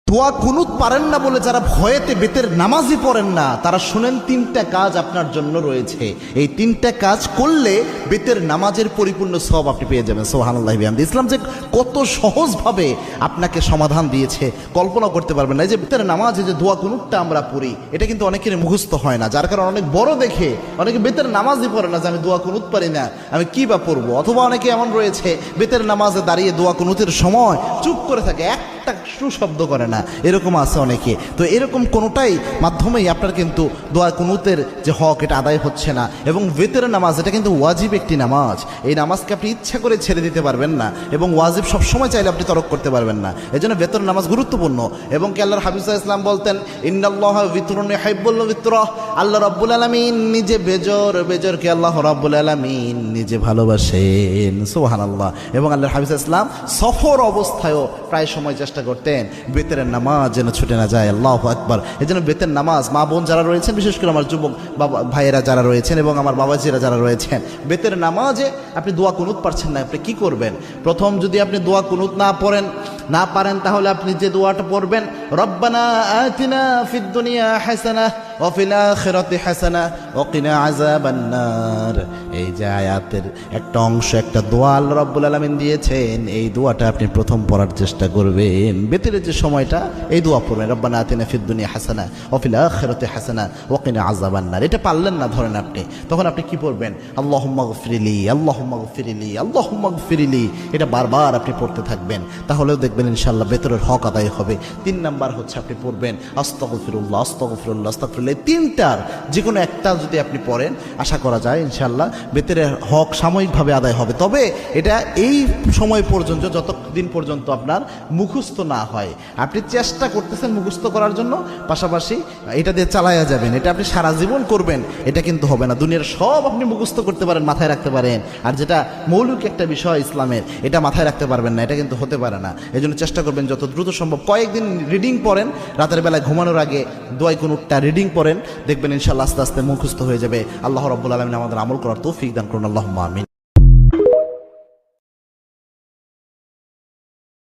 দোয়া কুনুত পারেন না বলে যারা ভয়েতে বেতের নামাজই পড়েন না, তারা শুনেন তিনটা কাজ আপনার জন্য রয়েছে। এই তিনটা কাজ করলে বেতের নামাজের পরিপূর্ণ সওয়াব আপনি পেয়ে যাবেন। সুবহানাল্লাহি ওয়া বিহামদিহি। ইসলাম যে কত সহজভাবে আপনাকে সমাধান দিয়েছে কল্পনা করতে পারবেন না। এই যে বেতের নামাজে যে দোয়া কুনুতটা আমরা পড়ি, এটা কিন্তু অনেকের মুখস্থ হয় না, যার কারণে অনেক বড় দেখে অনেকে বেতের নামাজই পড়ে না যে আমি দোয়া কুনুত পারি না, আমি কি বা পড়বো। অথবা অনেকে এমন রয়েছে বেতের নামাজে দাঁড়িয়ে দোয়া কুনুতের সময় চুপ করে থাকে, একটা শব্দ করে না, এরকম আছে অনেকে। তো এরকম কোনোটাই মাধ্যমেই আপনার কিন্তু দোয়া কুনুতের যে হক এটা আদায় হচ্ছে না। এবং বেতের নামাজ এটা কিন্তু ওয়াজিব একটি নামাজ, এই নামাজকে আপনি ইচ্ছা করে ছেড়ে দিতে পারবেন না, এবং ওয়াজিব সবসময় চাইলে আপনি তরক করতে পারবেন না। এই জন্য বেতের নামাজ গুরুত্বপূর্ণ। এবং কি আল্লাহর হাবিব সাল্লাল্লাহু আলাইহি ওয়াসাল্লাম বলতেন, ইন্নাল্লাহা বিতরুন ইউহিব্বুল বিতরা, আল্লাহ রাব্বুল আলামিন নিজে বেজরকে আল্লাহ রাব্বুল আলামিন নিজে ভালোবাসেন। সুবহানাল্লাহ। এবং আল্লাহর হাবিব সাল্লাল্লাহু আলাইহি ওয়াসাল্লাম সফর অবস্থায়ও প্রায় সময় চেষ্টা করতেন বেতের নামাজ যেন ছুটে না যায়। আল্লাহু আকবার। এই জন্য বেতের নামাজ মা বোন যারা রয়েছেন, বিশেষ করে আমার যুবক বাবা ভাইয়েরা যারা রয়েছেন এবং আমার বাবাজিরা যারা রয়েছেন, বেতের নামাজে আপনি দোয়া কুনুত পারছেন না, আপনি কি করবেন? প্রথম যদি আপনি দোয়া কুনুত না পারেন তাহলে আপনি যে দোয়াটা পড়বেন, রব্বানা আতিনা ফিদ দুনিয়া হাসানাহ ওয়া ফিল আখিরাতি হাসানাহ ওয়া কিনা আযাবান নার। এই যে আয়াতের একটা অংশ, একটা দোয়া আল্লাহ রাব্বুল আলামিন দিয়েছেন, এই দোয়াটা আপনি প্রথম পড়ার চেষ্টা করবেন। বেতের যে সময়টা এই দোয়া পড়বেন, রব্বানা আতিনা ফিদ দুনিয়া হাসানাহ ওয়া ফিল আখিরাতি হাসানাহ ওয়া কিনা আযাবান নার। এটা পারলেন না ধরেন আপনি, তখন আপনি কি পড়বেন? আল্লাহুম্মা গফিরলি, আল্লাহুম্মা গফিরলি, আল্লাহুম্মা গফিরলি। এটা বারবার আপনি পড়তে থাকবেন, তাহলেও দেখবেন ইনশাআল্লাহ বেতরের হক আদায় হবে। 3 নাম্বার হচ্ছে আপনি পড়বেন আস্তাগফিরুল্লাহ, আস্তাগফিরুল্লাহ, আস্তাগফিরুল্লাহ। তিনটার যে কোনো একটা যদি আপনি পড়েন, আশা করা যায় ইনশাআল্লাহ বেতরের হক সাময়িকভাবে আদায় হবে। তবে এটা এই সময় পর্যন্ত, যতদিন পর্যন্ত আপনার মুখস্থ না হয়। আপনি চেষ্টা করতেছেন মুখস্থ করার জন্য, পাশাপাশি এটা দিয়ে চালায়া যাবেন। এটা আপনি সারা জীবন করবেন, এটা কিন্তু হবে না। দুনিয়ার সব আপনি মুখস্থ করতে পারেন, মাথায় রাখতে পারেন, আর যেটা মৌলিক একটা বিষয় ইসলামের, এটা মাথায় রাখতে পারবেন না, এটা কিন্তু হতে পারে না। এই জন্য চেষ্টা করবেন যত দ্রুত সম্ভব কয়েকদিন রিডিং পড়েন, রাতের বেলায় ঘুমানোর আগে দোয়া কুনুতটা রিডিং পড়েন, দেখবেন ইনশাআল্লাহ আস্তে আস্তে মুখস্থ হয়ে যাবে। আল্লাহ রাব্বুল আলামিন আমাদের আমল করার তৌফিক দান করুন। আল্লাহুম্মা আমিন।